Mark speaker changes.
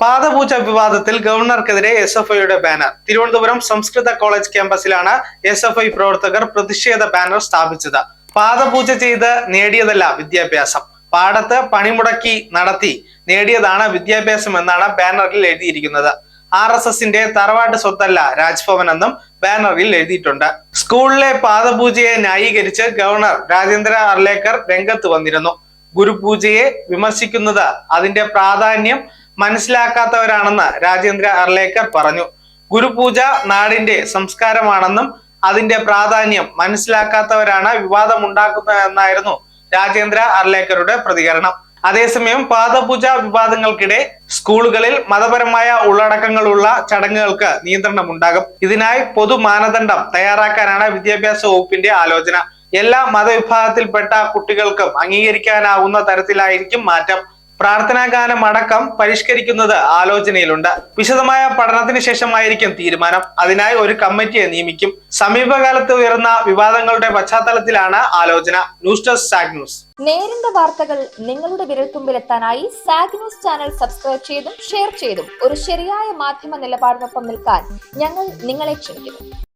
Speaker 1: പാദപൂജ വിവാദത്തിൽ ഗവർണർക്കെതിരെ SFIയുടെ ബാനർ. തിരുവനന്തപുരം സംസ്കൃത കോളേജ് ക്യാമ്പസിലാണ് SFI പ്രവർത്തകർ പ്രതിഷേധ ബാനർ സ്ഥാപിച്ചത്. പാദപൂജ ചെയ്ത് നേടിയതല്ല വിദ്യാഭ്യാസം, പാടത്ത് പണിമുടക്കി നടത്തി നേടിയതാണ് വിദ്യാഭ്യാസം എന്നാണ് ബാനറിൽ എഴുതിയിരിക്കുന്നത്. RSSന്റെ തറവാട്ട് സ്വത്തല്ല രാജ്ഭവൻ എന്നും ബാനറിൽ എഴുതിയിട്ടുണ്ട്. സ്കൂളിലെ പാദപൂജയെ ന്യായീകരിച്ച് ഗവർണർ രാജേന്ദ്ര അർലേക്കർ രംഗത്ത് വന്നിരുന്നു. ഗുരുപൂജയെ വിമർശിക്കുന്നത് അതിന്റെ പ്രാധാന്യം മനസ്സിലാക്കാത്തവരാണെന്ന് രാജേന്ദ്ര അർലേക്കർ പറഞ്ഞു. ഗുരുപൂജ നാടിന്റെ സംസ്കാരമാണെന്നും അതിന്റെ പ്രാധാന്യം മനസ്സിലാക്കാത്തവരാണ് വിവാദമുണ്ടാക്കുന്നതെന്നായിരുന്നു രാജേന്ദ്ര അർലേക്കറുടെ പ്രതികരണം. അതേസമയം പാദപൂജ വിവാദങ്ങൾക്കിടെ സ്കൂളുകളിൽ മതപരമായ ഉള്ളടക്കങ്ങളുള്ള ചടങ്ങുകൾക്ക് നിയന്ത്രണമുണ്ടാകും. ഇതിനായി പൊതു മാനദണ്ഡം തയ്യാറാക്കാനാണ് വിദ്യാഭ്യാസ വകുപ്പിന്റെ ആലോചന. എല്ലാ മതവിഭാഗത്തിൽപ്പെട്ട കുട്ടികൾക്കും അംഗീകരിക്കാനാവുന്ന തരത്തിലായിരിക്കും മാറ്റം. പ്രാർത്ഥനാ ഗാനം അടക്കം പരിഷ്കരിക്കുന്നത് ആലോചനയിലുണ്ട്. വിശദമായ പഠനത്തിന് ശേഷമായിരിക്കും തീരുമാനം. അതിനായി ഒരു കമ്മിറ്റിയെ നിയമിക്കും. സമീപകാലത്ത് ഉയർന്ന വിവാദങ്ങളുടെ പശ്ചാത്തലത്തിലാണ് ആലോചന. News desk zag news.
Speaker 2: നേരിന്റെ വാർത്തകൾ നിങ്ങളുടെ വിരൽത്തുമ്പിലെത്താനായി സാഗ് ന്യൂസ് ചാനൽ സബ്സ്ക്രൈബ് ചെയ്തും ഷെയർ ചെയ്തും ഒരു ശരിയായ മാധ്യമ നിലപാടിനൊപ്പം നിൽക്കാൻ ഞങ്ങൾ നിങ്ങളെ ക്ഷണിക്കുന്നു.